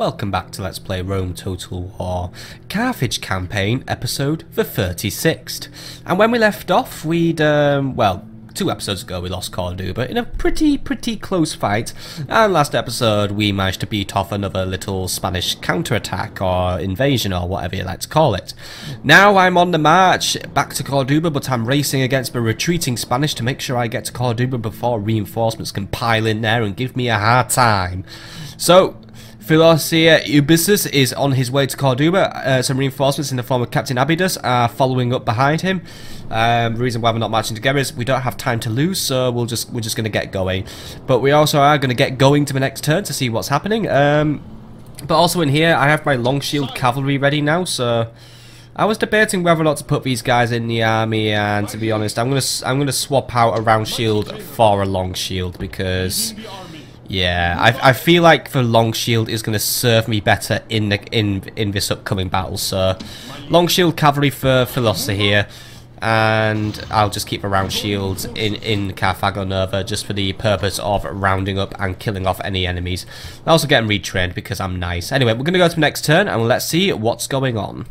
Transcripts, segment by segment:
welcome back to Let's Play Rome Total War Carthage Campaign, episode the 36th. And when we left off, we'd, well, 2 episodes ago we lost Corduba in a pretty close fight, and last episode we managed to beat off another little Spanish counterattack or invasion or whatever you like to call it. Now I'm on the march back to Corduba, but I'm racing against the retreating Spanish to make sure I get to Corduba before reinforcements can pile in there and give me a hard time. So Philosir Iberians is on his way to Corduba. Some reinforcements in the form of Captain Abidus are following up behind him. The reason why we're not marching together is we don't have time to lose, so we're just going to get going. But we also are going to get going to the next turn to see what's happening. But also in here, I have my long shield cavalry ready now, so I was debating whether or not to put these guys in the army, and to be honest, I'm gonna swap out a round shield for a long shield because, yeah, I feel like the long shield is going to serve me better in this upcoming battle. So, long shield cavalry for Philosir here, and I'll just keep the round shields in Carthago Nova just for the purpose of rounding up and killing off any enemies. I also get them retrained because I'm nice. Anyway, we're going to go to the next turn and let's see what's going on.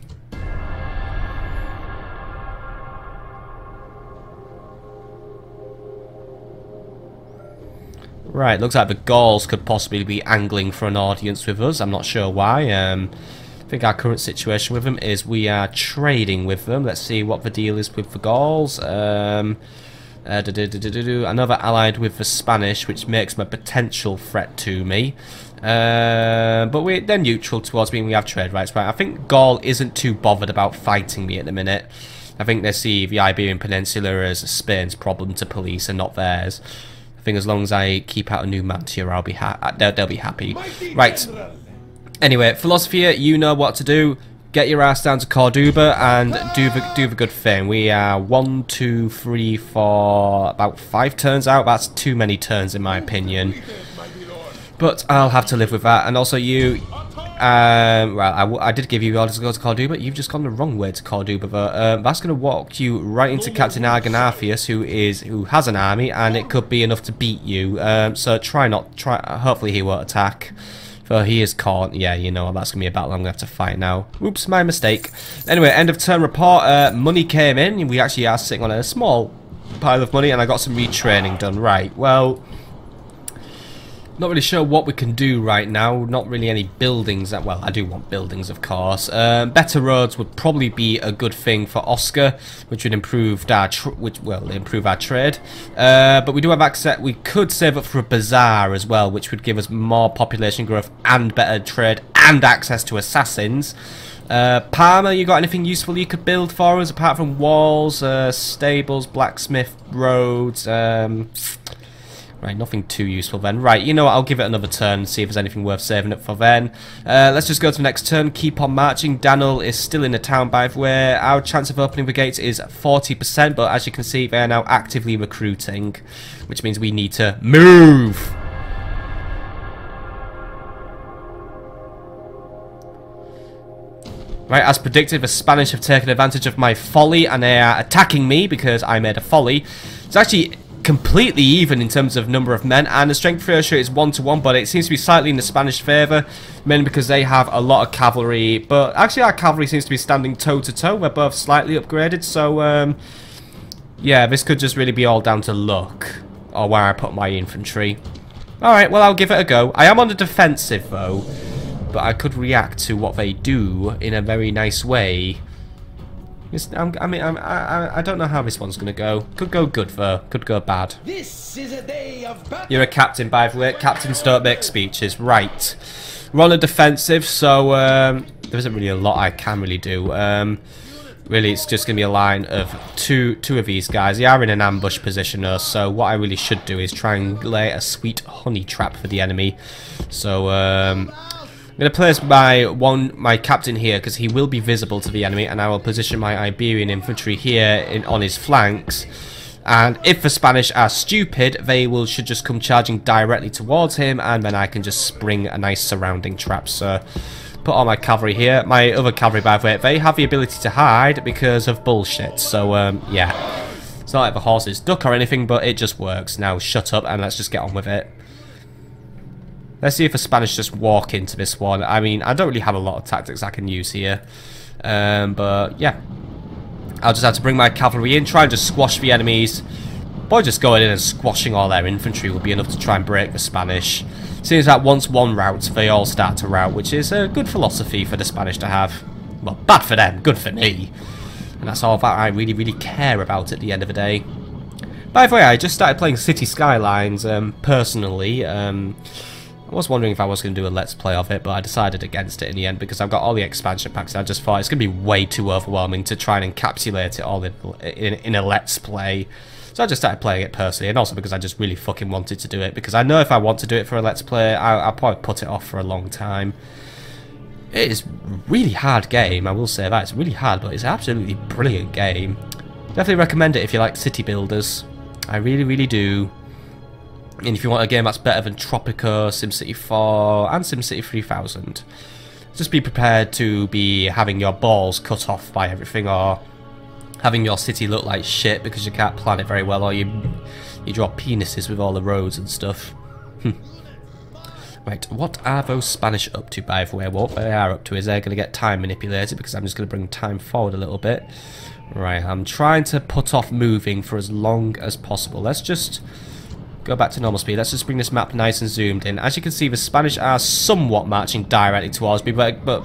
Right, looks like the Gauls could possibly be angling for an audience with us. I'm not sure why. I think our current situation with them is we are trading with them. Let's see what the deal is with the Gauls. Another allied with the Spanish, which makes them a potential threat to me. But they're neutral towards me. We have trade rights. Right, I think Gaul isn't too bothered about fighting me at the minute. I think they see the Iberian Peninsula as Spain's problem to police and not theirs. I think as long as I keep out a new Mantia, I'll be they'll be happy. Right. Anyway, Philosir, you know what to do. Get your ass down to Corduba and do the good thing. We are 1, 2, 3, 4, about 5 turns out. That's too many turns in my opinion. But I'll have to live with that. And also you, well, I did give you orders to go to Corduba. You've just gone the wrong way to Corduba, though. That's going to walk you right into Captain Argonarphius, who has an army, and it could be enough to beat you. So hopefully he won't attack. Though he is caught. Yeah, you know, that's going to be a battle I'm going to have to fight now. Oops, my mistake. Anyway, end of turn report. Money came in. We actually are sitting on a small pile of money, and I got some retraining done. Right, well, not really sure what we can do right now. Not really any buildings. Well, I do want buildings, of course. Better roads would probably be a good thing for Oscar, which would improve our trade. But we do have access. We could save up for a bazaar as well, which would give us more population growth and better trade and access to assassins. Parma, you got anything useful you could build for us apart from walls, stables, blacksmith, roads? Right, nothing too useful then. Right, you know what, I'll give it another turn, see if there's anything worth saving up for then. Let's just go to the next turn, keep on marching. Daniel is still in the town, by the way. Our chance of opening the gates is 40%, but as you can see, they are now actively recruiting, which means we need to move! Right, as predicted, the Spanish have taken advantage of my folly, and they are attacking me because I made a folly. It's actually completely even in terms of number of men, and the strength ratio is 1-to-1, but it seems to be slightly in the Spanish favour, mainly because they have a lot of cavalry. But actually our cavalry seems to be standing toe-to-toe. We're both slightly upgraded, so yeah, this could just really be all down to luck, or where I put my infantry. Alright, well, I'll give it a go. I am on the defensive though, but I could react to what they do in a very nice way. I don't know how this one's going to go. Could go good though. Could go bad. This is a day of battle. You're a captain, by the way. Captains don't make speeches. Right. We're on a defensive, so there isn't really a lot I can really do. Really, it's just going to be a line of two of these guys. They are in an ambush position, though, so what I really should do is try and lay a sweet honey trap for the enemy. So, I'm going to place my captain here because he will be visible to the enemy, and I will position my Iberian infantry here on his flanks. And if the Spanish are stupid, they should just come charging directly towards him, and then I can just spring a nice surrounding trap. So put all my cavalry here. My other cavalry, by the way, they have the ability to hide because of bullshit. So yeah, it's not like the horses duck or anything, but it just works. Now shut up and let's just get on with it. Let's see if the Spanish just walk into this one. I mean, I don't really have a lot of tactics I can use here. But, yeah. I'll just have to bring my cavalry in, try and just squash the enemies. Probably just going in and squashing all their infantry will be enough to try and break the Spanish. Seems that once one routes, they all start to rout, which is a good philosophy for the Spanish to have. Well, bad for them, good for me. And that's all that I really, really care about at the end of the day. By the way, I just started playing City Skylines, personally. I was wondering if I was going to do a Let's Play of it, but I decided against it in the end because I've got all the expansion packs. I just thought it's going to be way too overwhelming to try and encapsulate it all in a Let's Play. So I just started playing it personally, and also because I just really fucking wanted to do it. Because I know if I want to do it for a Let's Play, I'll probably put it off for a long time. It is a really hard game, I will say that. It's really hard, but it's an absolutely brilliant game. Definitely recommend it if you like city builders. I really, really do. And if you want a game that's better than Tropico, SimCity 4, and SimCity 3000, just be prepared to be having your balls cut off by everything, or having your city look like shit because you can't plan it very well, or you draw penises with all the roads and stuff. Right, what are those Spanish up to, by the way? What they are up to is they're going to get time manipulated, because I'm just going to bring time forward a little bit. Right, I'm trying to put off moving for as long as possible. Let's just go back to normal speed. Let's just bring this map nice and zoomed in. As you can see, the Spanish are somewhat marching directly towards me, but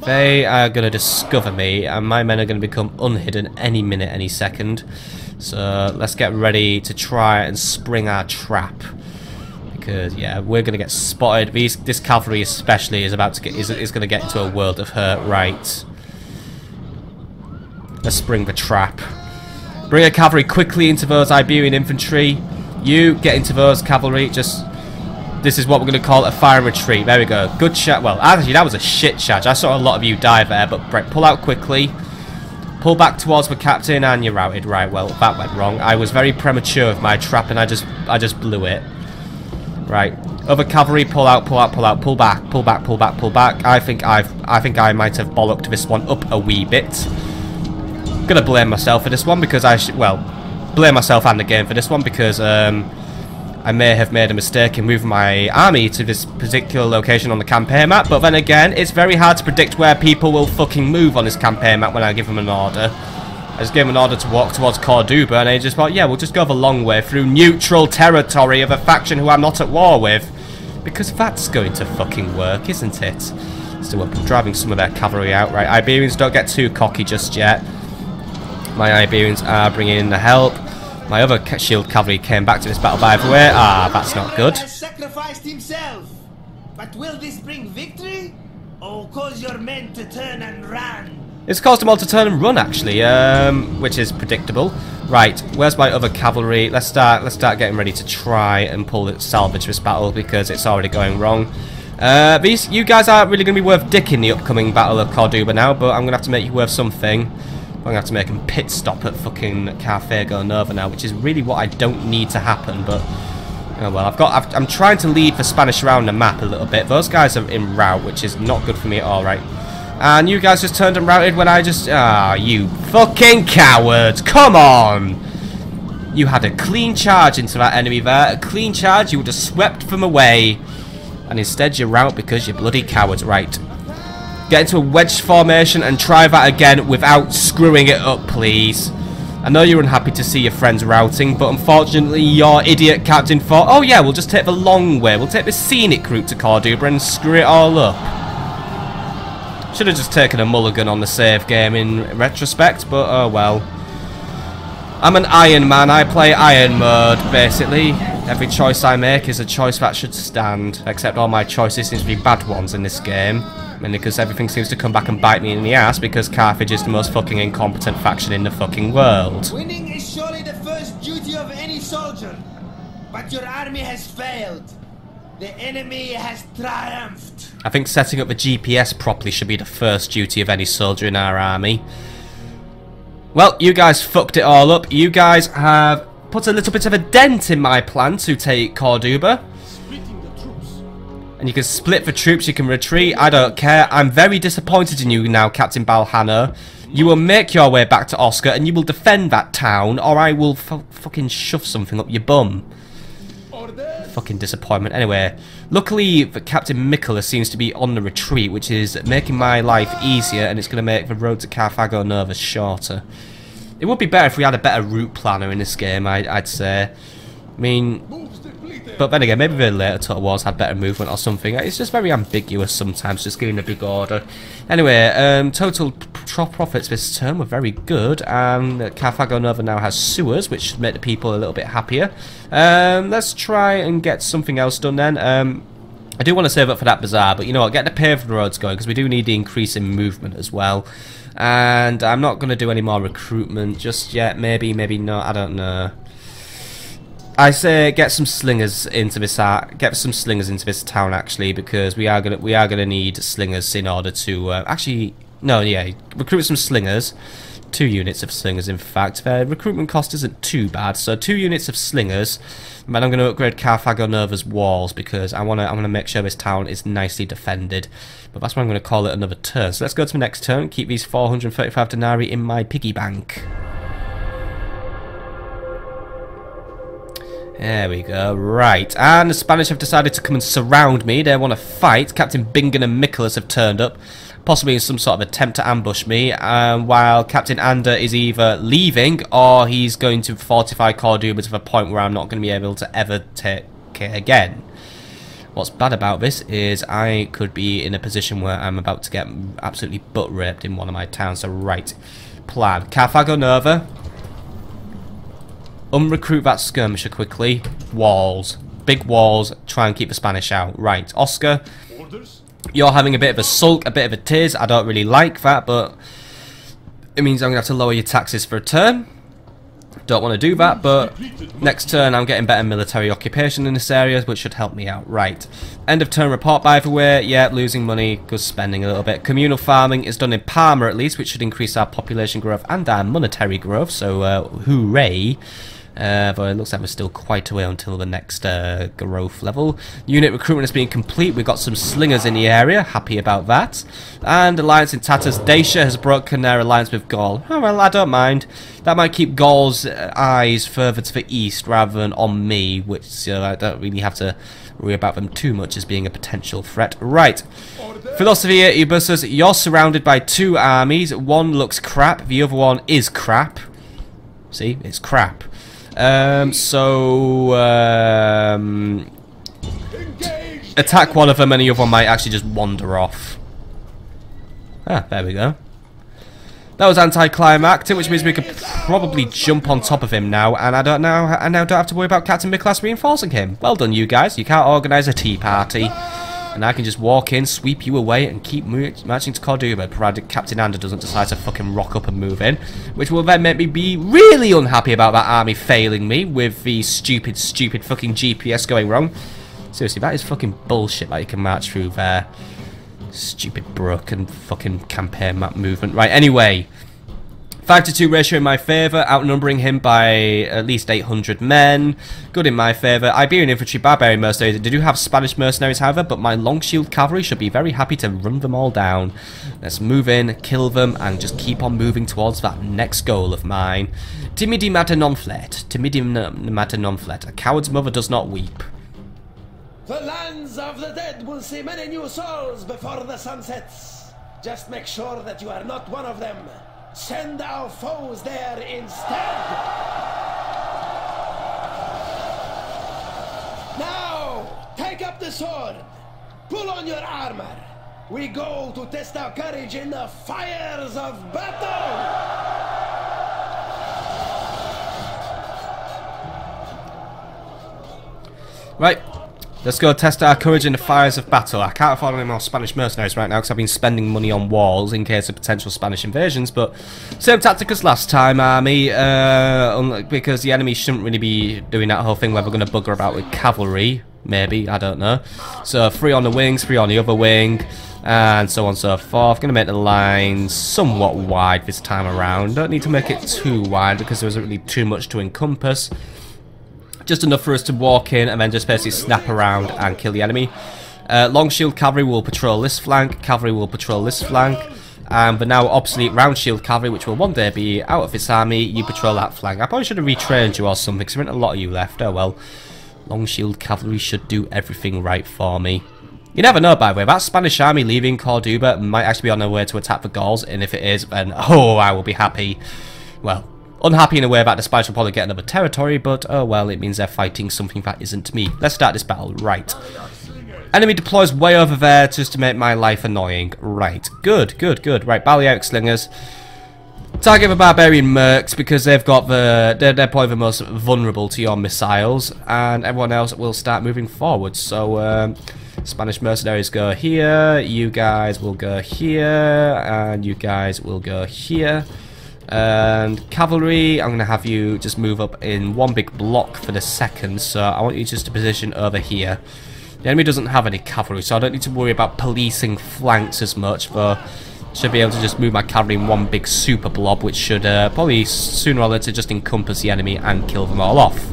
they are going to discover me, and my men are going to become unhidden any minute, any second. So let's get ready to try and spring our trap. Because, yeah, we're going to get spotted. This cavalry especially is about to get is going to get into a world of hurt. Right. Let's spring the trap. Bring a cavalry quickly into those Iberian infantry. You get into those cavalry. This is what we're going to call a fire and retreat. There we go. Good shot. Well, actually, that was a shit charge. I saw a lot of you die there, but right, pull out quickly. Pull back towards the captain, and you're routed. Right, well, that went wrong. I was very premature with my trap, and I just blew it. Right, other cavalry, pull out, pull out, pull out, pull back, pull back, pull back, pull back. I think I might have bollocked this one up a wee bit. Gonna blame myself for this one because blame myself and the game for this one because I may have made a mistake in moving my army to this particular location on the campaign map. But then again, it's very hard to predict where people will fucking move on this campaign map when I give them an order. I just gave him an order to walk towards Corduba, and he just thought, yeah, we'll just go the long way through neutral territory of a faction who I'm not at war with. Because that's going to fucking work, isn't it? So we're driving some of their cavalry out. Right, Iberians, don't get too cocky just yet. My Iberians are bringing in the help. My other shield cavalry came back to this battle, by the way. Ah, that's not good. Has sacrificed himself. But will this bring victory? Or cause your men to turn and run? It's caused them all to turn and run, actually, which is predictable. Right, where's my other cavalry? Let's start getting ready to try and salvage this battle because it's already going wrong. You guys aren't really going to be worth dick in the upcoming Battle of Corduba now, but I'm going to have to make you worth something. I'm going to have to make them pit stop at fucking Carthago Nova now, which is really what I don't need to happen, but oh well. I'm trying to lead the Spanish around the map a little bit. Those guys are in route, which is not good for me at all, right? And you guys just turned and routed when I just... Ah, you fucking cowards! Come on! You had a clean charge into that enemy there. A clean charge, you would have swept them away. And instead you rout because you're bloody cowards. Right. Get into a wedge formation and try that again without screwing it up, please. I know you're unhappy to see your friends routing, but unfortunately your idiot captain thought, oh yeah, we'll just take the long way. We'll take the scenic route to Corduba and screw it all up. Should have just taken a mulligan on the save game in retrospect, but oh well. I'm an Iron Man, I play Iron mode, basically. Every choice I make is a choice that should stand, except all my choices seem to be bad ones in this game. Mainly because everything seems to come back and bite me in the ass because Carthage is the most fucking incompetent faction in the fucking world. Winning is surely the first duty of any soldier, but your army has failed. The enemy has triumphed. I think setting up the GPS properly should be the first duty of any soldier in our army. Well, you guys fucked it all up. You guys have put a little bit of a dent in my plan to take Corduba. Splitting the troops. And you can split the troops, you can retreat, I don't care. I'm very disappointed in you now, Captain Balhano. You will make your way back to Oscar and you will defend that town, or I will fucking shove something up your bum. fucking disappointment. Anyway, luckily Captain Nicholas seems to be on the retreat, which is making my life easier, and it's going to make the road to Carthago Nova shorter. It would be better if we had a better route planner in this game, I'd say. I mean, but then again, maybe the later Total Wars had better movement or something. It's just very ambiguous sometimes, just giving a big order. Anyway, total profits this term were very good, and Carthago Nova now has sewers, which should make the people a little bit happier. Let's try and get something else done then. I do want to save up for that bazaar, but you know what, get the paved roads going, because we do need the increase in movement as well. And I'm not going to do any more recruitment just yet. Maybe, maybe not, I don't know. I say get some slingers into this town actually, because we are gonna need slingers in order to recruit some slingers. 2 units of slingers, in fact. Their recruitment cost isn't too bad, so 2 units of slingers. And I'm going to upgrade Carthago Nova's walls because I want to make sure this town is nicely defended. But that's why I'm going to call it another turn. So let's go to the next turn. Keep these 435 denarii in my piggy bank. There we go, right, and the Spanish have decided to come and surround me. They want to fight. Captain Bingen and Nicholas have turned up, possibly in some sort of attempt to ambush me, while Captain Ander is either leaving or he's going to fortify Corduba to the point where I'm not going to be able to ever take it again. What's bad about this is I could be in a position where I'm about to get absolutely butt raped in one of my towns. So right, plan. Carthago Nova. Unrecruit that skirmisher quickly. Walls. Big walls. Try and keep the Spanish out. Right. Oscar. You're having a bit of a sulk, a bit of a tears. I don't really like that, but it means I'm going to have to lower your taxes for a turn. Don't want to do that, but next turn I'm getting better military occupation in this area, which should help me out. Right. End of turn report, by the way. Yeah, losing money, good spending a little bit. Communal farming is done in Parma at least, which should increase our population growth and our monetary growth, so hooray. But it looks like we're still quite a way until the next growth level. Unit recruitment has been complete. We've got some slingers in the area. Happy about that. And alliance in tatters. Dacia has broken their alliance with Gaul. Oh well, I don't mind. That might keep Gaul's eyes further to the east rather than on me, which I don't really have to worry about them too much as being a potential threat. Right. Philosir, Iberians, you're surrounded by 2 armies. One looks crap. The other one is crap. See, it's crap. Attack one of them and the other one might actually just wander off. Ah, there we go. That was anticlimactic, which means we could probably jump on top of him now, and I now don't have to worry about Captain Nicholas reinforcing him. Well done, you guys. You can't organise a tea party. And I can just walk in, sweep you away, and keep marching to Corduba, provided Captain Ander doesn't decide to fucking rock up and move in. Which will then make me be really unhappy about that army failing me with the stupid fucking GPS going wrong. Seriously, that is fucking bullshit that you can march through there. Stupid broken fucking campaign map movement. Right, anyway. 5-to-2 ratio in my favour, outnumbering him by at least 800 men. Good in my favour. Iberian infantry, barbarian mercenaries. They do have Spanish mercenaries, however, but my long shield cavalry should be very happy to run them all down. Let's move in, kill them, and just keep on moving towards that next goal of mine. Timidi mater non flet. Timidi mater non flet. A coward's mother does not weep. The lands of the dead will see many new souls before the sun sets. Just make sure that you are not one of them. Send our foes there instead! Now, take up the sword! Pull on your armor! We go to test our courage in the fires of battle! Right. Let's go test our courage in the fires of battle. I can't afford any more Spanish mercenaries right now because I've been spending money on walls in case of potential Spanish invasions, but same tactic as last time, army, because the enemy shouldn't really be doing that whole thing where we're going to bugger about with cavalry, maybe, I don't know. So 3 on the wings, 3 on the other wing, and so on and so forth. Going to make the lines somewhat wide this time around. Don't need to make it too wide because there isn't really too much to encompass. Just enough for us to walk in and then just basically snap around and kill the enemy. Long shield cavalry will patrol this flank, cavalry will patrol this flank, and the now obsolete round shield cavalry, which will one day be out of its army, you patrol that flank. I probably should have retrained you or something, because there isn't a lot of you left. Oh well. Long shield cavalry should do everything right for me. You never know, by the way. That Spanish army leaving Corduba might actually be on their way to attack the Gauls, and if it is, then oh, I will be happy. Well, unhappy in a way that the Spanish will probably get another territory, but oh well, it means they're fighting something that isn't me. Let's start this battle. Right. Enemy deploys way over there just to make my life annoying. Right. Good, good, good. Right, Balearic slingers. Target the barbarian mercs because they've got they're probably the most vulnerable to your missiles, and everyone else will start moving forward. So Spanish mercenaries go here, you guys will go here, and you guys will go here. And cavalry, I'm going to have you just move up in one big block for the second, so I want you just to position over here. The enemy doesn't have any cavalry, so I don't need to worry about policing flanks as much, but should be able to just move my cavalry in one big super blob, which should probably sooner or later just encompass the enemy and kill them all off.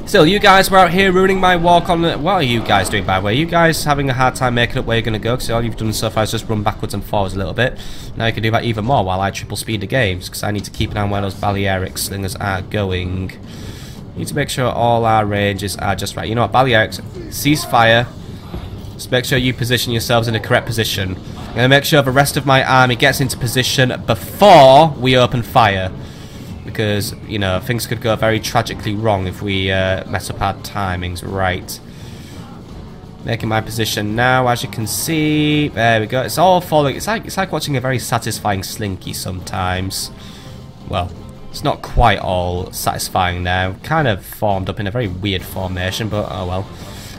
Still, you guys were out here ruining my walk on the... What are you guys doing, by the way? You guys having a hard time making up where you're going to go, because all you've done so far is just run backwards and forwards a little bit. Now you can do that even more while I triple speed the games, because I need to keep an eye on where those Balearic slingers are going. Need to make sure all our ranges are just right. You know what, Balearics, cease fire. Just make sure you position yourselves in the correct position. I'm going to make sure the rest of my army gets into position before we open fire. Because, you know, things could go very tragically wrong if we mess up our timings. Right. Making my position now, as you can see. There we go. It's all falling. It's like watching a very satisfying slinky sometimes. Well, it's not quite all satisfying now. Kind of formed up in a very weird formation, but oh well.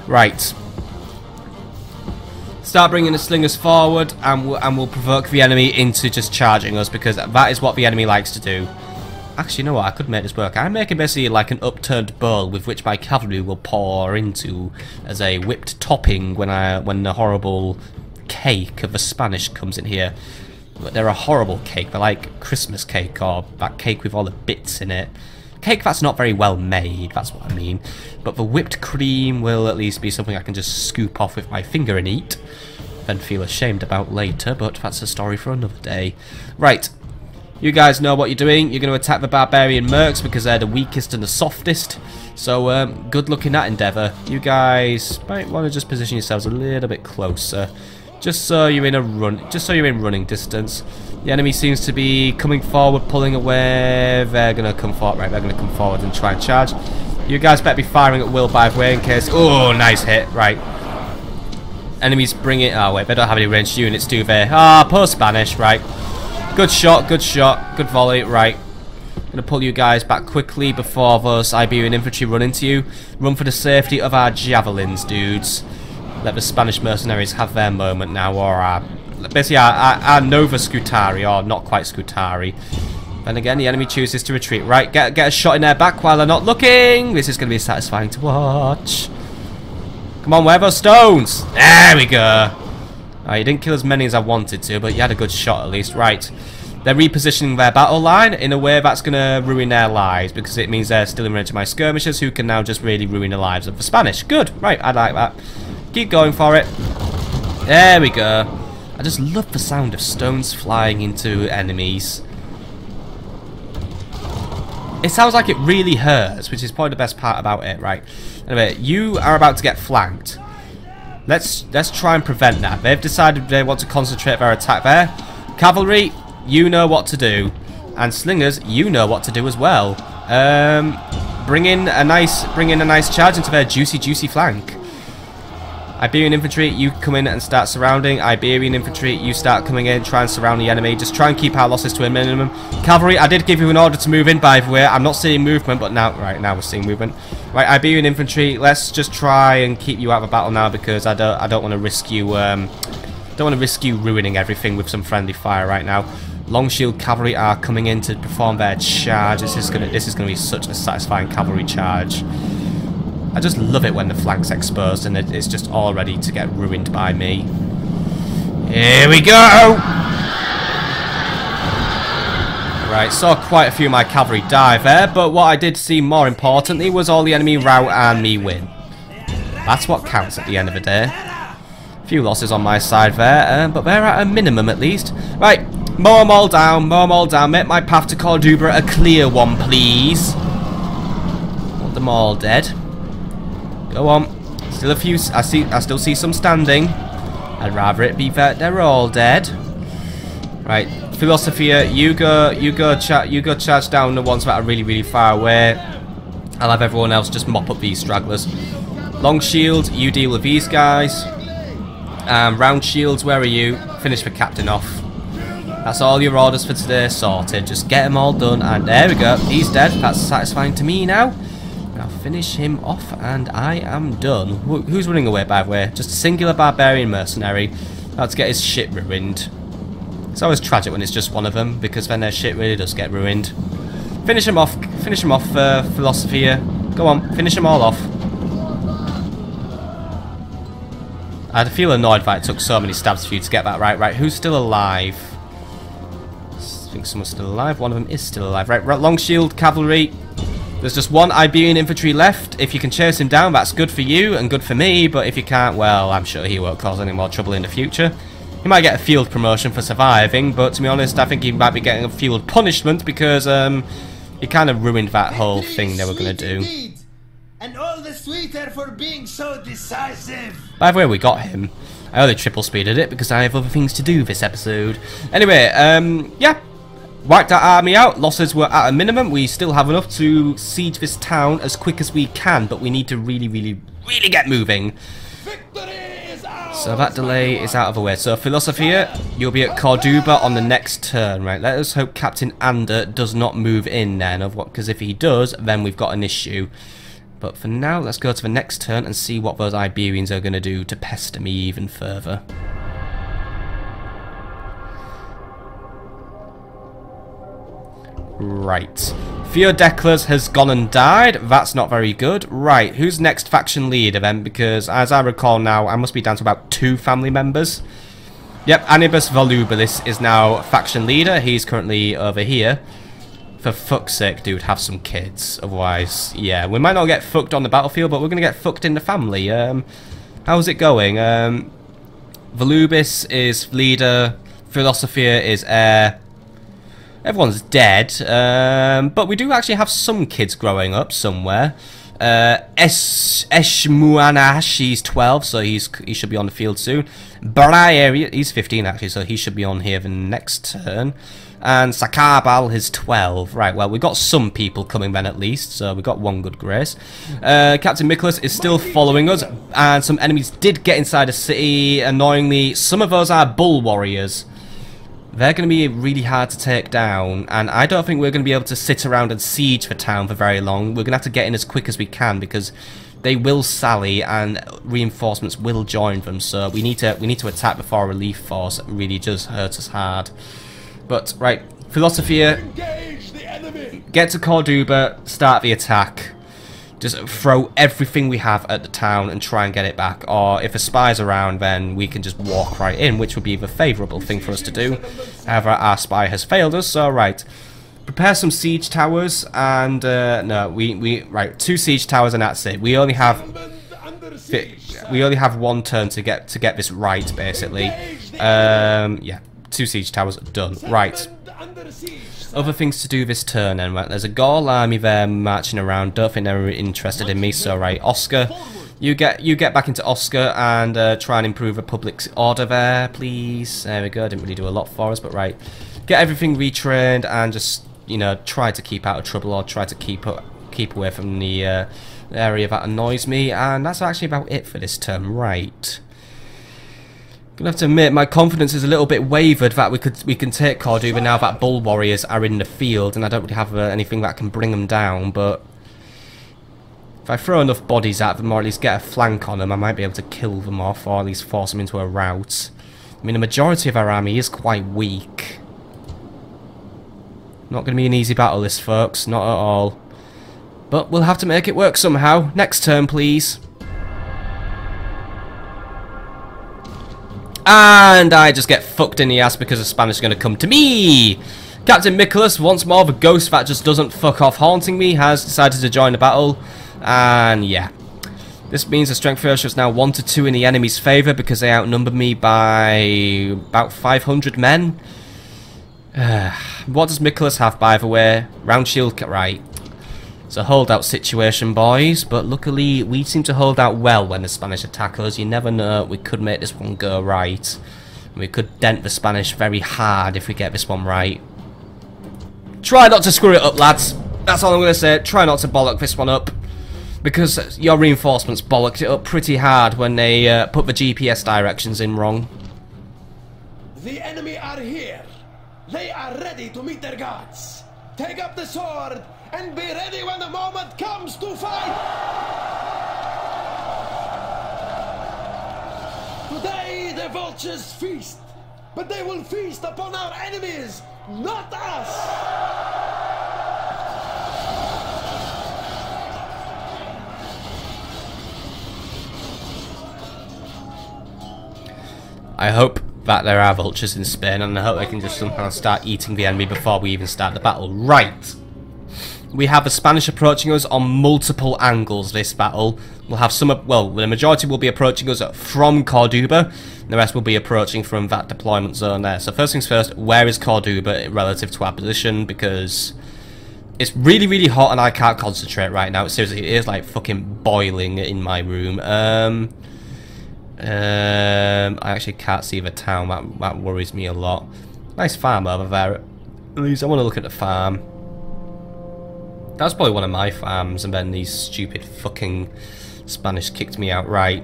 Right. Start bringing the slingers forward, and we'll provoke the enemy into just charging us, because that is what the enemy likes to do. Actually, you know what? I could make this work. I'm making basically like an upturned bowl with which my cavalry will pour into as a whipped topping when the horrible cake of the Spanish comes in here. They're a horrible cake. They're like Christmas cake, or that cake with all the bits in it. Cake that's not very well made, that's what I mean. But the whipped cream will at least be something I can just scoop off with my finger and eat. Then feel ashamed about later, but that's a story for another day. Right. You guys know what you're doing. You're going to attack the barbarian mercs because they're the weakest and the softest. So, good luck in that endeavour. You guys might want to just position yourselves a little bit closer. Just so you're in running distance. The enemy seems to be coming forward, pulling away. They're going to come forward. Right, they're going to come forward and try and charge. You guys better be firing at will, by the way, in case... Oh, nice hit. Right. Enemies bring it... Oh, wait, they don't have any ranged units, do they? Ah, post-Spanish. Right. Good shot, good volley. Right. I'm going to pull you guys back quickly before those Iberian infantry run into you. Run for the safety of our javelins, dudes. Let the Spanish mercenaries have their moment now, or basically our Nova Scutari, or not quite Scutari. Then again, the enemy chooses to retreat. Right, get a shot in their back while they're not looking. This is going to be satisfying to watch. Come on, where are those stones? There we go. You didn't kill as many as I wanted to, but you had a good shot at least. Right. They're repositioning their battle line in a way that's going to ruin their lives, because it means they're still in range of my skirmishers, who can now just really ruin the lives of the Spanish. Good. Right, I like that. Keep going for it. There we go. I just love the sound of stones flying into enemies. It sounds like it really hurts, which is probably the best part about it. Right. Anyway, you are about to get flanked. Let's try and prevent that. They've decided they want to concentrate their attack there. Cavalry, you know what to do, and slingers, you know what to do as well. Bring in a nice charge into their juicy flank. Iberian infantry, you come in and start surrounding. Iberian infantry, you start coming in, try and surround the enemy. Just try and keep our losses to a minimum. Cavalry, I did give you an order to move in, by the way. I'm not seeing movement, but now we're seeing movement. Right, Iberian infantry, let's just try and keep you out of the battle now, because I don't want to risk you ruining everything with some friendly fire right now. Long shield cavalry are coming in to perform their charge. This is gonna be such a satisfying cavalry charge. I just love it when the flank's exposed and it's just all ready to get ruined by me. Here we go! Right, saw quite a few of my cavalry die there, but what I did see more importantly was all the enemy rout and me win. That's what counts at the end of the day. A few losses on my side there, but they're at a minimum at least. Right, mow them all down, make my path to Corduba a clear one, please. Want them all dead. Go on. Still a few. I still see some standing. I'd rather it be that they're all dead. Right, Philosir, you go charge down the ones that are really, really far away. I'll have everyone else just mop up these stragglers. Long shield, you deal with these guys. Round shields, where are you? Finish the captain off. That's all your orders for today sorted. Just get them all done, and there we go. He's dead. That's satisfying to me now. I'll finish him off, and I am done. Who's running away, by the way? Just a singular barbarian mercenary. Let's get his shit ruined. It's always tragic when it's just one of them, because then their shit really does get ruined. Finish him off, Philosir. Go on, finish them all off. I feel annoyed that it took so many stabs for you to get that right. Right, who's still alive? I think someone's still alive. One of them is still alive. Right, long shield, cavalry. There's just one Iberian infantry left. If you can chase him down, that's good for you and good for me. But if you can't, well, I'm sure he won't cause any more trouble in the future. He might get a field promotion for surviving, but to be honest, I think he might be getting a field punishment because he kind of ruined that whole thing they were going to do. Indeed. And all the sweeter for being so decisive. By the way, we got him. I only triple speeded it because I have other things to do this episode. Anyway, yeah. Wiped that army out. Losses were at a minimum. We still have enough to siege this town as quick as we can, but we need to really, really, really get moving. Victory is ours. So that delay is out of the way. So Philosir, you'll be at Corduba on the next turn, right? Let us hope Captain Ander does not move in then, because if he does, then we've got an issue. But for now, let's go to the next turn and see what those Iberians are going to do to pester me even further. Right. Theodeclas has gone and died. That's not very good. Right, who's next faction leader then? Because as I recall now, I must be down to about 2 family members. Yep, Anibus Volubilis is now faction leader. He's currently over here. For fuck's sake, dude, have some kids. Otherwise, yeah, we might not get fucked on the battlefield, but we're going to get fucked in the family. How's it going? Volubis is leader. Philosir is heir. Everyone's dead, but we do actually have some kids growing up somewhere. Eshmuanash, he's 12, so he should be on the field soon. Barai, he's 15 actually, so he should be on here the next turn. And Sakabal is 12. Right, well, we've got some people coming then at least, so we've got one good grace. Captain Nicholas is still following us, and some enemies did get inside the city. Annoyingly, some of those are bull warriors. They're going to be really hard to take down, and I don't think we're going to be able to sit around and siege the town for very long. We're going to have to get in as quick as we can because they will sally and reinforcements will join them. So we need to attack before a relief force really does hurt us hard. But right, Philosir, get to Corduba, start the attack. Just throw everything we have at the town and try and get it back. Or if a spy's around, then we can just walk right in, which would be the favourable thing for us to do. However, our spy has failed us, so right. Prepare some siege towers, and no, right, 2 siege towers and that's it. We only have one turn to get this right, basically. Yeah, 2 siege towers done. Right. Other things to do this turn then, right? There's a Gaul army there marching around. Don't think they're interested in me, so right, Oscar, you get back into Oscar and try and improve the public order there, please. There we go. Didn't really do a lot for us, but right, get everything retrained and just, you know, try to keep out of trouble or try to keep away from the area that annoys me. And that's actually about it for this turn, right? Gonna have to admit, my confidence is a little bit wavered that we can take Corduba now that bull warriors are in the field, and I don't really have anything that can bring them down. But if I throw enough bodies at them, or at least get a flank on them, I might be able to kill them off, or at least force them into a rout. I mean, the majority of our army is quite weak. Not gonna be an easy battle, this, folks. Not at all. But we'll have to make it work somehow. Next turn, please. And I just get fucked in the ass because the Spanish are going to come to me. Captain Nicholas, once more, the ghost that just doesn't fuck off haunting me, has decided to join the battle. And yeah. This means the strength ratio is now 1 to 2 in the enemy's favour because they outnumber me by about 500 men. What does Nicholas have, by the way? Round shield, right. It's a holdout situation, boys, but luckily we seem to hold out well when the Spanish attack us. You never know, we could make this one go right. We could dent the Spanish very hard if we get this one right. Try not to screw it up, lads. That's all I'm going to say. Try not to bollock this one up. Because your reinforcements bollocked it up pretty hard when they put the GPS directions in wrong. The enemy are here. They are ready to meet their gods. Take up the sword and be ready when the moment comes to fight! Today the vultures feast, but they will feast upon our enemies, not us! I hope that there are vultures in Spain, and I hope they can just somehow start eating the enemy before we even start the battle. Right. We have the Spanish approaching us on multiple angles this battle. We'll have some, well, the majority will be approaching us from Corduba, and the rest will be approaching from that deployment zone there. So first things first, where is Corduba relative to our position? Because it's really, really hot and I can't concentrate right now. Seriously, it is like fucking boiling in my room. I actually can't see the town. That worries me a lot. Nice farm over there. At least I want to look at the farm. That's probably one of my farms, and then these stupid fucking Spanish kicked me outright.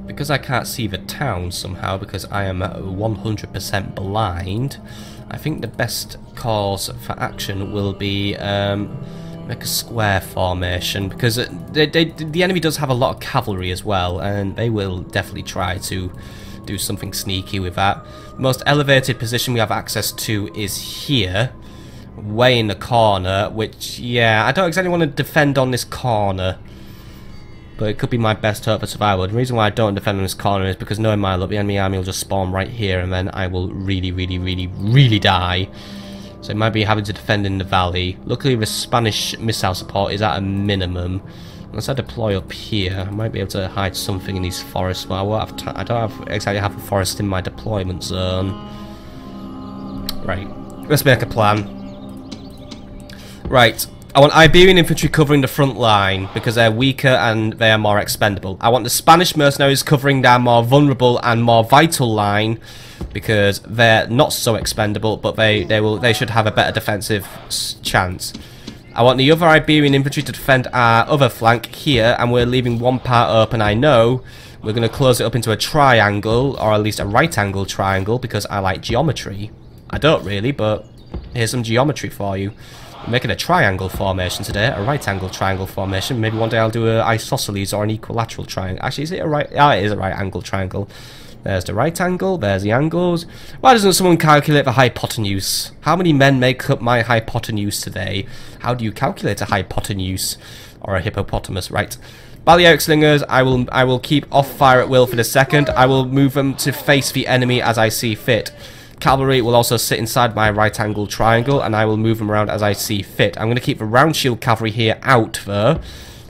Because I can't see the town somehow, because I am 100% blind, I think the best course for action will be make a square formation, because the enemy does have a lot of cavalry as well, and they will definitely try to do something sneaky with that. The most elevated position we have access to is here, way in the corner, which, yeah, I don't exactly want to defend on this corner, but it could be my best hope for survival. The reason why I don't defend on this corner is because knowing my luck, the enemy army will just spawn right here, and then I will really, really, really, really die. So it might be having to defend in the valley. Luckily the Spanish missile support is at a minimum. Once I deploy up here, I might be able to hide something in these forests. Well, I won't have I don't exactly have a forest in my deployment zone. Right, let's make a plan. Right, I want Iberian infantry covering the front line because they're weaker and they are more expendable. I want the Spanish mercenaries covering their more vulnerable and more vital line because they're not so expendable, but they should have a better defensive chance. I want the other Iberian infantry to defend our other flank here, and we're leaving one part open. I know we're going to close it up into a triangle, or at least a right angle triangle, because I like geometry. I don't really, but here's some geometry for you. I'm making a triangle formation today, a right angle triangle formation. Maybe one day I'll do an isosceles or an equilateral triangle. Actually, is it a right? Ah, it is a right angle triangle. There's the right angle, there's the angles. Why doesn't someone calculate the hypotenuse? How many men make up my hypotenuse today? How do you calculate a hypotenuse? Or a hippopotamus, right. Balearic slingers, I will keep off fire at will for the second. I will move them to face the enemy as I see fit. Cavalry will also sit inside my right angle triangle, and I will move them around as I see fit. I'm going to keep the round shield cavalry here out though,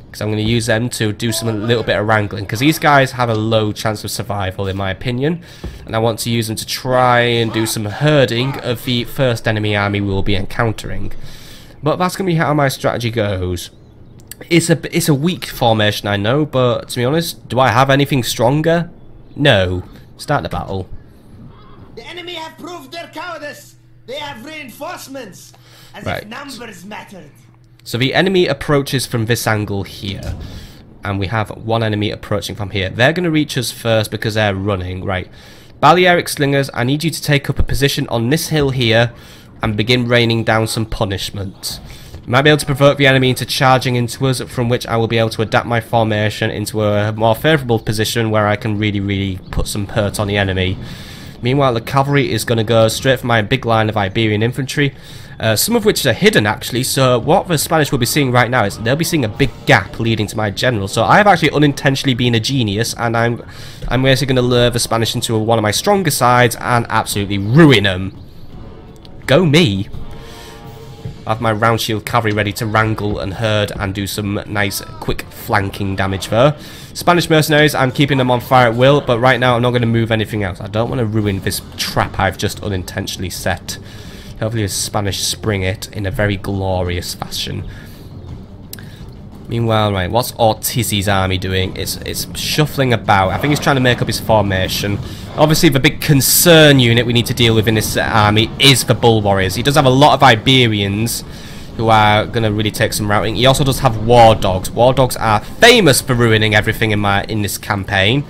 because I'm going to use them to do a little bit of wrangling, because these guys have a low chance of survival in my opinion, and I want to use them to try and do some herding of the first enemy army we will be encountering. But that's going to be how my strategy goes. It's a weak formation, I know, but to be honest, do I have anything stronger? No. Start the battle. The enemy have proved their cowardice. They have reinforcements, as if numbers mattered. So the enemy approaches from this angle here, and we have one enemy approaching from here. They're going to reach us first because they're running, right. Balearic slingers, I need you to take up a position on this hill here and begin raining down some punishment. You might be able to provoke the enemy into charging into us, from which I will be able to adapt my formation into a more favourable position where I can really, really put some hurt on the enemy. Meanwhile, the cavalry is going to go straight for my big line of Iberian infantry, some of which are hidden actually, so what the Spanish will be seeing right now is they'll be seeing a big gap leading to my general. So I have actually unintentionally been a genius, and I'm basically going to lure the Spanish into one of my stronger sides and absolutely ruin them. Go me! I have my round shield cavalry ready to wrangle and herd and do some nice quick flanking damage there. Spanish mercenaries, I'm keeping them on fire at will, but right now I'm not going to move anything else. I don't want to ruin this trap I've just unintentionally set. Hopefully the Spanish spring it in a very glorious fashion. Meanwhile, right, what's Ortizzi's army doing? It's shuffling about. I think he's trying to make up his formation. Obviously, the big concern unit we need to deal with in this army is the Bull Warriors. He does have a lot of Iberians who are going to really take some routing. He also does have War Dogs. War Dogs are famous for ruining everything in this campaign.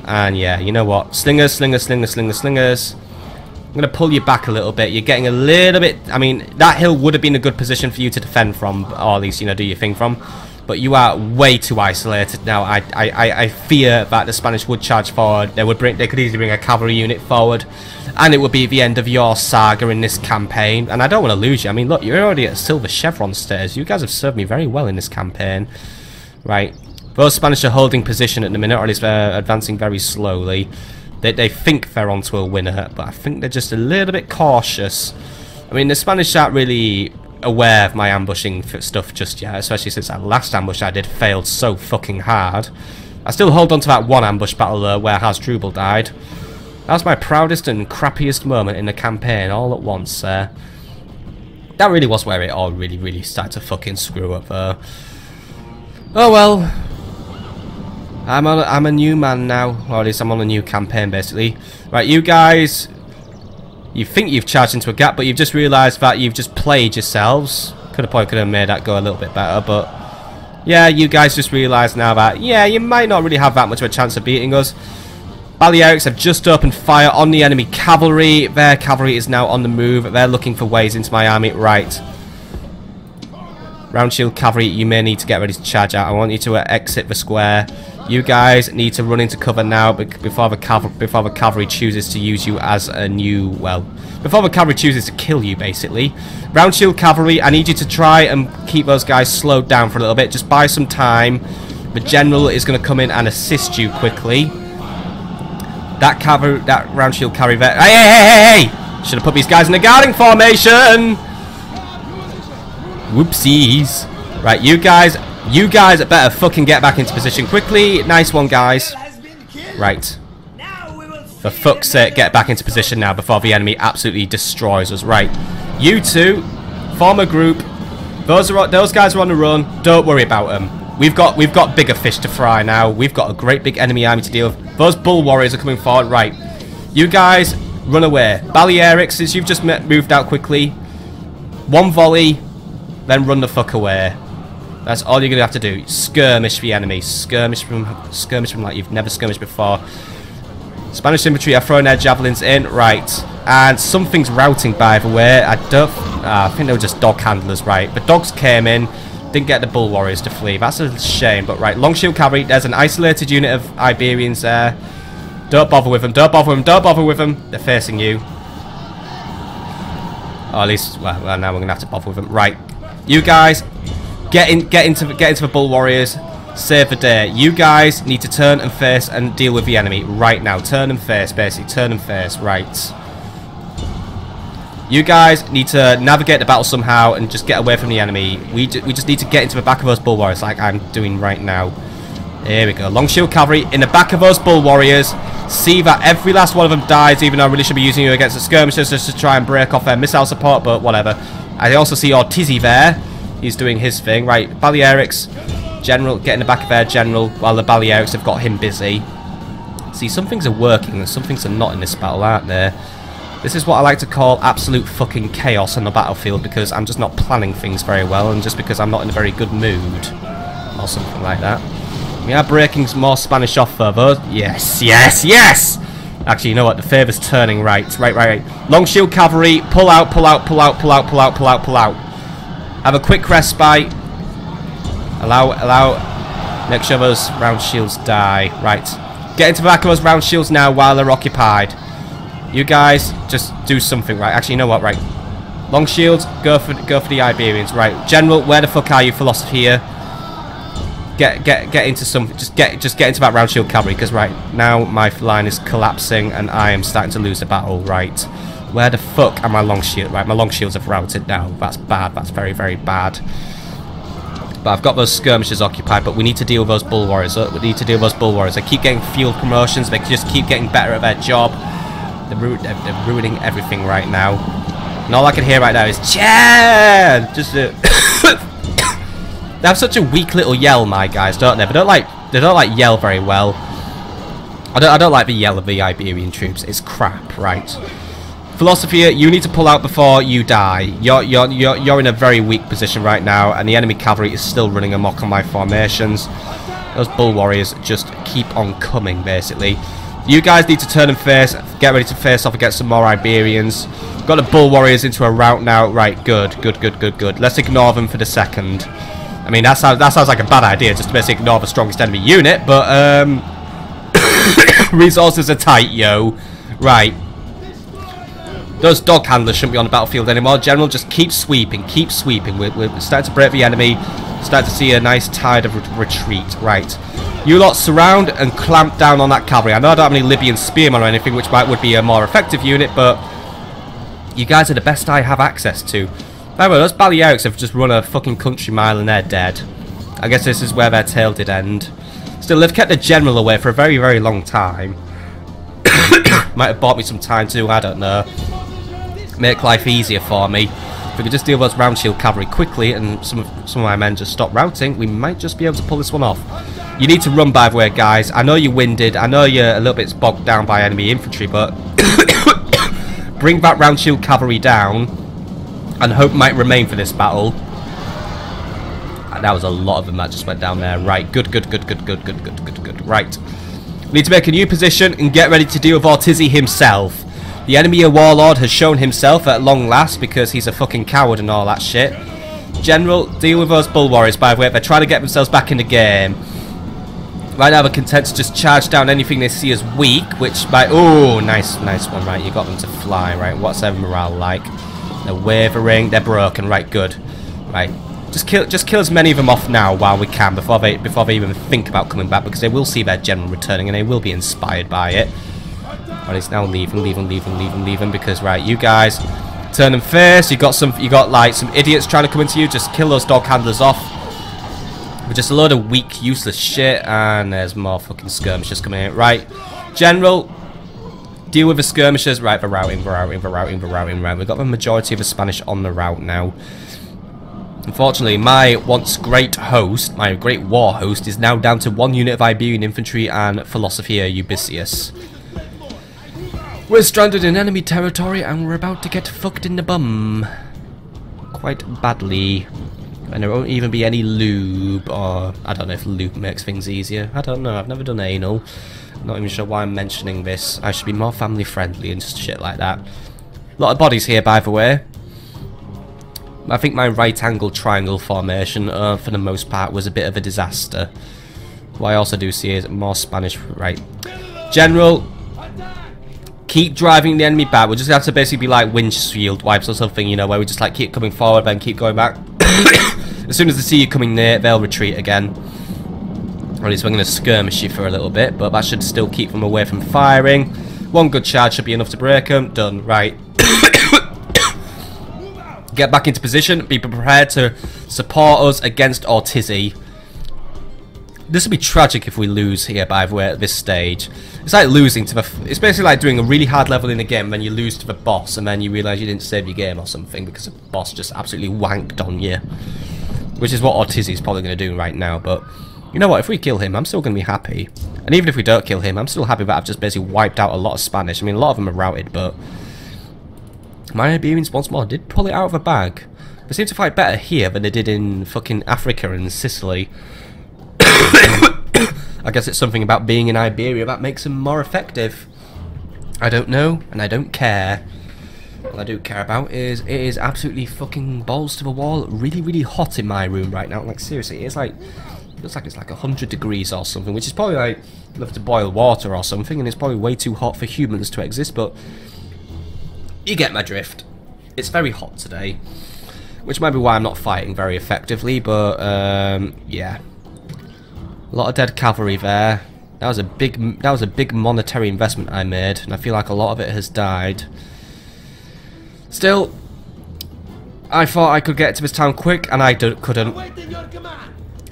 And yeah, you know what? Slingers, slingers, slingers, slingers, slingers. I'm going to pull you back a little bit. You're getting a little bit... I mean, that hill would have been a good position for you to defend from, or at least, you know, do your thing from. But you are way too isolated now. I fear that the Spanish would charge forward. They could easily bring a cavalry unit forward. And it would be the end of your saga in this campaign. And I don't want to lose you. I mean, look, you're already at silver chevron status. You guys have served me very well in this campaign. Right. Those Spanish are holding position at the minute, or at least they're advancing very slowly. They think they're onto a winner, but I think they're just a little bit cautious. I mean, the Spanish aren't really aware of my ambushing stuff just yet, especially since that last ambush I did failed so fucking hard. I still hold on to that one ambush battle though, where Hasdrubal died. That was my proudest and crappiest moment in the campaign all at once. That really was where it all really started to fucking screw up though. Oh well. I'm a new man now, or at least I'm on a new campaign basically. Right, you guys, you think you've charged into a gap, but you've just realised that you've just played yourselves. Could have made that go a little bit better, but yeah, you guys just realised now that yeah, you might not really have that much of a chance of beating us. Balearics have just opened fire on the enemy cavalry. Their cavalry is now on the move. They're looking for ways into my army. Right. Round shield cavalry, you may need to get ready to charge out. I want you to exit the square. You guys need to run into cover now before the cavalry chooses to use you as a new, well, before the cavalry chooses to kill you, basically. Round shield cavalry, I need you to try and keep those guys slowed down for a little bit. Just buy some time. The general is going to come in and assist you quickly. That round shield cavalry there. Hey! Should have put these guys in a guarding formation. Whoopsies. Right, you guys better fucking get back into position quickly. Nice one, guys. Right. For fuck's sake, get back into position now before the enemy absolutely destroys us. Right. You two, form a group. Those guys are on the run. Don't worry about them. We've got bigger fish to fry now. We've got a great big enemy army to deal with. Those bull warriors are coming forward. Right. You guys, run away. Balearics, since you've just moved out quickly, one volley, then run the fuck away. That's all you're gonna have to do. Skirmish the enemy. Skirmish from like you've never skirmished before. Spanish infantry are throwing their javelins in. Right. And something's routing, by the way. I think they were just dog handlers, right? The dogs came in, didn't get the bull warriors to flee. That's a shame, but right. Long shield cavalry, there's an isolated unit of Iberians there. Don't bother with them, don't bother with them, don't bother with them. They're facing you. Or at least, well, now we're gonna have to bother with them. Right. You guys, get into the bull warriors. Save the day. You guys need to turn and face and deal with the enemy right now. Turn and face, basically. Turn and face. Right. You guys need to navigate the battle somehow and just get away from the enemy. We just need to get into the back of those bull warriors like I'm doing right now. Here we go. Long shield cavalry in the back of those bull warriors. See that every last one of them dies, even though I really should be using you against the skirmishers just to try and break off their missile support, but whatever. I also see Ortizzi there. He's doing his thing. Right. Balearics. General, get in the back of their general while the Balearics have got him busy. See, some things are working and some things are not in this battle, aren't there? This is what I like to call absolute fucking chaos on the battlefield, because I'm just not planning things very well and just because I'm not in a very good mood. Or something like that. We are breaking more Spanish off though. Yes, yes, yes! Actually, you know what? The favour's turning right. Right. Long shield cavalry, pull out, pull out, pull out, pull out, pull out, pull out, pull out. Have a quick respite. Allow, make sure those round shields die. Right. Get into the back of those round shields now while they're occupied. You guys, just do something, right? Actually, you know what, right? Long shields, go for the Iberians, right? General, where the fuck are you, Philosir here? Get into some, just get into that round shield cavalry, because right now my line is collapsing and I am starting to lose the battle, right? Where the fuck are my long shield? Right, my long shields have routed now. That's bad. That's very, very bad. But I've got those skirmishers occupied, but we need to deal with those bull warriors. We need to deal with those bull warriors. They keep getting field promotions. They just keep getting better at their job. They're ruining everything right now. And all I can hear right now is, Chad! Just They have such a weak little yell, my guys, don't they? They don't like yell very well. I don't like the yell of the Iberian troops. It's crap, right? Philosir, you need to pull out before you die. You're in a very weak position right now, and the enemy cavalry is still running amok on my formations. Those bull warriors just keep on coming, basically. You guys need to turn and face, get ready to face off against some more Iberians. Got the bull warriors into a rout now. Right, good. Let's ignore them for the second. I mean, that sounds like a bad idea, just to basically ignore the strongest enemy unit, but resources are tight, yo. Right. Those dog handlers shouldn't be on the battlefield anymore. General, just keep sweeping. We're starting to break the enemy. Starting to see a nice tide of retreat. Right. You lot surround and clamp down on that cavalry. I know I don't have any Libyan spearmen or anything, which would be a more effective unit, but you guys are the best I have access to. By the way, those Balearics have just run a fucking country mile and they're dead. I guess this is where their tale did end. Still, they've kept the general away for a very, very long time. Might have bought me some time too, I don't know. Make life easier for me. If we could just deal with those round shield cavalry quickly and some of my men just stop routing, we might just be able to pull this one off. You need to run, by the way, guys. I know you're winded. I know you're a little bit bogged down by enemy infantry, but bring that round shield cavalry down and hope might remain for this battle. That was a lot of them that just went down there. Right, good. Right. We need to make a new position and get ready to deal with Ortiz himself. The enemy warlord has shown himself at long last because he's a fucking coward and all that shit. General, deal with those bull warriors, by the way. They're trying to get themselves back in the game. Right now they're content to just charge down anything they see as weak, which might... Oh, nice one, right. You got them to fly, right. What's their morale like? They're wavering. They're broken, right, good. Right. Just kill as many of them off now while we can before they even think about coming back, because they will see their general returning and they will be inspired by it. Right, it's now leaving because, right, you guys turn and face. You got like some idiots trying to come into you. Just kill those dog handlers off. With just a load of weak, useless shit, and there's more fucking skirmishers coming in. Right, General, deal with the skirmishers. Right, we're routing. Right, we've got the majority of the Spanish on the route now. Unfortunately, my once great host, my great war host, is now down to 1 unit of Iberian infantry and Philosir Ubicius. We're stranded in enemy territory and we're about to get fucked in the bum. Quite badly. And there won't even be any lube, or I don't know if lube makes things easier. I don't know, I've never done anal. I'm not even sure why I'm mentioning this. I should be more family friendly and just shit like that. A lot of bodies here, by the way. I think my right angle triangle formation, for the most part, was a bit of a disaster. What I also do see is more Spanish. Right. General, keep driving the enemy back. We'll just have to basically be like windshield wipes or something, you know, where we just like keep coming forward and keep going back. As soon as they see you coming near, they'll retreat again. Or at least we're going to skirmish you for a little bit, but that should still keep them away from firing. 1 good charge should be enough to break them. Done. Right. Get back into position. Be prepared to support us against Ortiz. This would be tragic if we lose here, by the way, at this stage. It's like losing to the... It's basically like doing a really hard level in a game, then you lose to the boss, and then you realise you didn't save your game or something because the boss just absolutely wanked on you. Which is what Ortiz is probably going to do right now, but... You know what, if we kill him, I'm still going to be happy. And even if we don't kill him, I'm still happy that I've just basically wiped out a lot of Spanish. I mean, a lot of them are routed, but... My Iberians once more did pull it out of the bag. They seem to fight better here than they did in fucking Africa and Sicily. I guess it's something about being in Iberia that makes them more effective. I don't know, and I don't care. All I do care about is it is absolutely fucking balls to the wall, really, really hot in my room right now. Like, seriously, it's like... It looks like it's like 100 degrees or something, which is probably like enough to boil water or something, and it's probably way too hot for humans to exist, but... You get my drift. It's very hot today, which might be why I'm not fighting very effectively, but yeah. A lot of dead cavalry there. That was a big monetary investment I made, and I feel like a lot of it has died. Still, I thought I could get to this town quick, and I couldn't.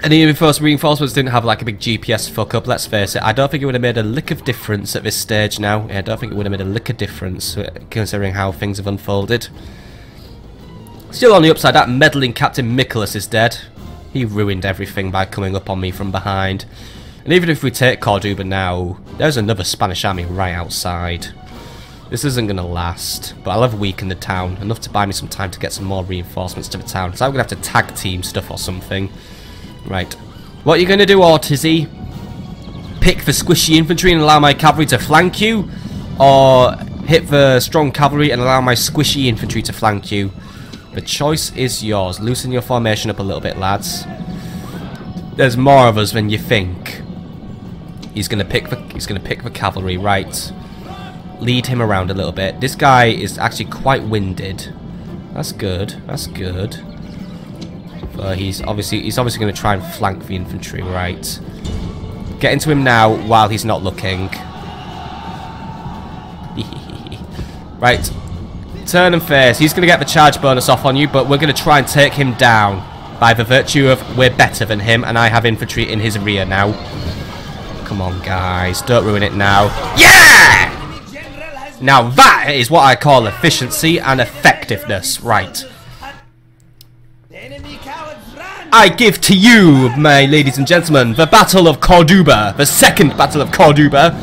And even first reinforcements didn't have like a big GPS fuck up, let's face it. I don't think it would have made a lick of difference at this stage now. Yeah, I don't think it would have made a lick of difference considering how things have unfolded. Still on the upside, that meddling Captain Nicholas is dead. He ruined everything by coming up on me from behind. And even if we take Corduba now, there's another Spanish army right outside. This isn't going to last, but I'll have weakened the town, enough to buy me some time to get some more reinforcements to the town. So I'm going to have to tag team stuff or something. Right. What are you going to do, Ortizy? Pick the squishy infantry and allow my cavalry to flank you? Or hit the strong cavalry and allow my squishy infantry to flank you? The choice is yours. Loosen your formation up a little bit, lads. There's more of us than you think. He's gonna pick the cavalry, right? Lead him around a little bit. This guy is actually quite winded. That's good. That's good. But he's obviously going to try and flank the infantry, right? Get into him now while he's not looking. Right. Turn and face. He's going to get the charge bonus off on you, but we're going to try and take him down by the virtue of we're better than him, and I have infantry in his rear now. Come on, guys. Don't ruin it now. Yeah! Now that is what I call efficiency and effectiveness. Right. I give to you, my ladies and gentlemen, the Battle of Corduba. The second Battle of Corduba.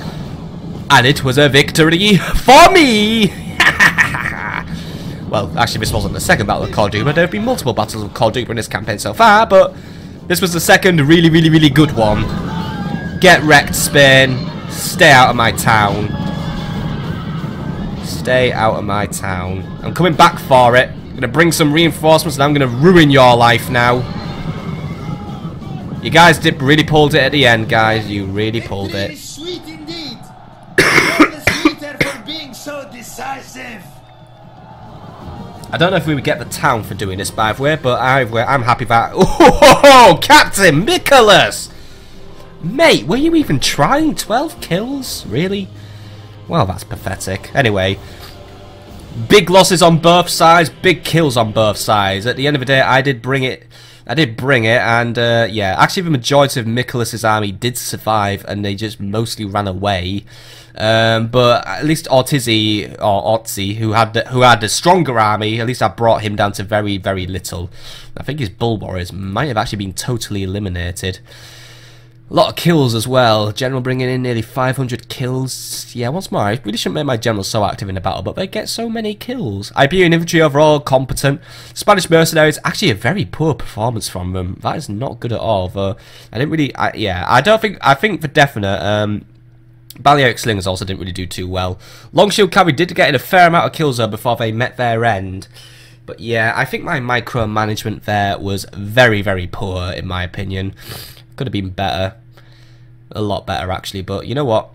And it was a victory for me! Well, actually, this wasn't the second Battle of Corduba. There have been multiple Battles of Corduba in this campaign so far, but this was the second really, really, really good one. Get wrecked, Spain. Stay out of my town. Stay out of my town. I'm coming back for it. I'm going to bring some reinforcements and I'm going to ruin your life now. You guys really pulled it at the end, guys. You really pulled it. Sweet indeed. The sweeter for being so decisive. I don't know if we would get the town for doing this, by the way, but I'm happy that... Oh, Captain Nicholas! Mate, were you even trying? 12 kills? Really? Well, that's pathetic. Anyway, big losses on both sides, big kills on both sides. At the end of the day, I did bring it, and yeah, actually the majority of Nicholas's army did survive, and they just mostly ran away. But at least Ortizy, or Otzi, who had the stronger army, at least I brought him down to very, very little. I think his bull warriors might have actually been totally eliminated. A lot of kills as well. General bringing in nearly 500 kills. Yeah, what's more, I really shouldn't make my generals so active in the battle, but they get so many kills. Iberian infantry overall competent. Spanish mercenaries, actually a very poor performance from them. That is not good at all. Though I didn't really, I think for definite. Balearic slingers also didn't really do too well. Long shield cavalry did get in a fair amount of kills though before they met their end. But yeah, I think my micromanagement there was very, very poor in my opinion. Could have been better. A lot better actually, but you know what?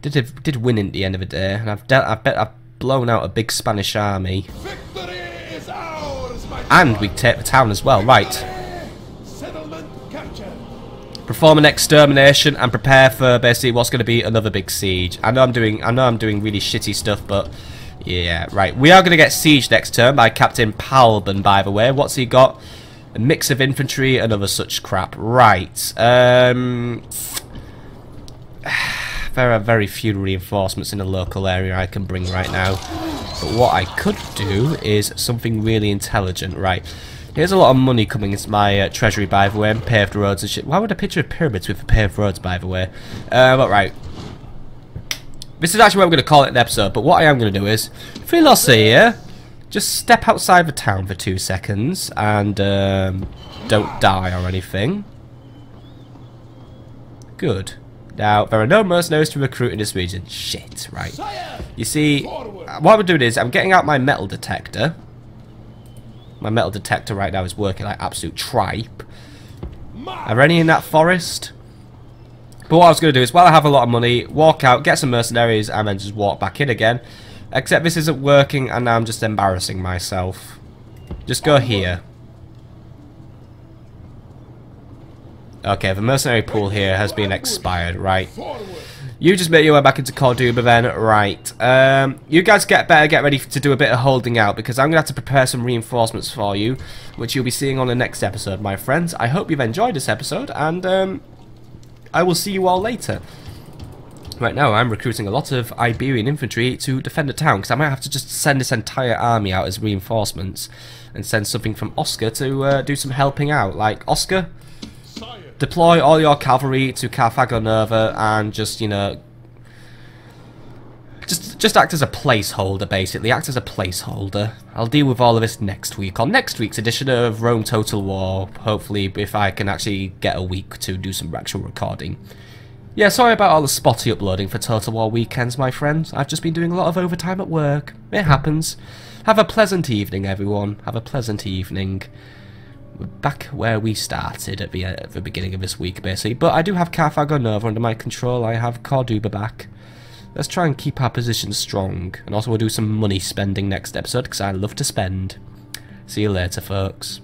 Did win at the end of the day, and I've blown out a big Spanish army. Victory is ours, my and we take the town as well, right. Settlement captured. Perform an extermination and prepare for basically what's going to be another big siege. I know I'm doing really shitty stuff, but yeah, right. We are going to get sieged next turn by Captain Palban, by the way. What's he got? A mix of infantry and other such crap. Right. There are very few reinforcements in the local area I can bring right now. But what I could do is something really intelligent. Right. Here's a lot of money coming into my treasury, by the way, and paved roads and shit. Why would I picture pyramids with paved roads, by the way? But right. This is actually what I'm going to call it an episode, but what I am going to do is Philosir. Just step outside the town for 2 seconds and don't die or anything. Good. Now, there are no mercenaries to recruit in this region. Shit, right. You see, what I'm doing is I'm getting out my metal detector. My metal detector right now is working like absolute tripe. Are there any in that forest? But what I was going to do is, while I have a lot of money, walk out, get some mercenaries, and then just walk back in again. Except this isn't working, and now I'm just embarrassing myself. Just go here. Okay, the mercenary pool here has been expired, right. You just make your way back into Corduba then, right. You guys get ready to do a bit of holding out, because I'm going to have to prepare some reinforcements for you, which you'll be seeing on the next episode, my friends. I hope you've enjoyed this episode, and I will see you all later. Right now I'm recruiting a lot of Iberian infantry to defend a town, because I might have to just send this entire army out as reinforcements and send something from Oscar to do some helping out. Like, Oscar, deploy all your cavalry to Carthago Nova and just, you know, just act as a placeholder, basically. Act as a placeholder. I'll deal with all of this next week, on next week's edition of Rome Total War. Hopefully, if I can actually get a week to do some actual recording. Yeah, sorry about all the spotty uploading for Total War weekends, my friends. I've just been doing a lot of overtime at work. It happens. Have a pleasant evening, everyone. Have a pleasant evening. We're back where we started at the beginning of this week, basically. But I do have Carthago Nova under my control. I have Corduba back. Let's try and keep our position strong. And also we'll do some money spending next episode, because I love to spend. See you later, folks.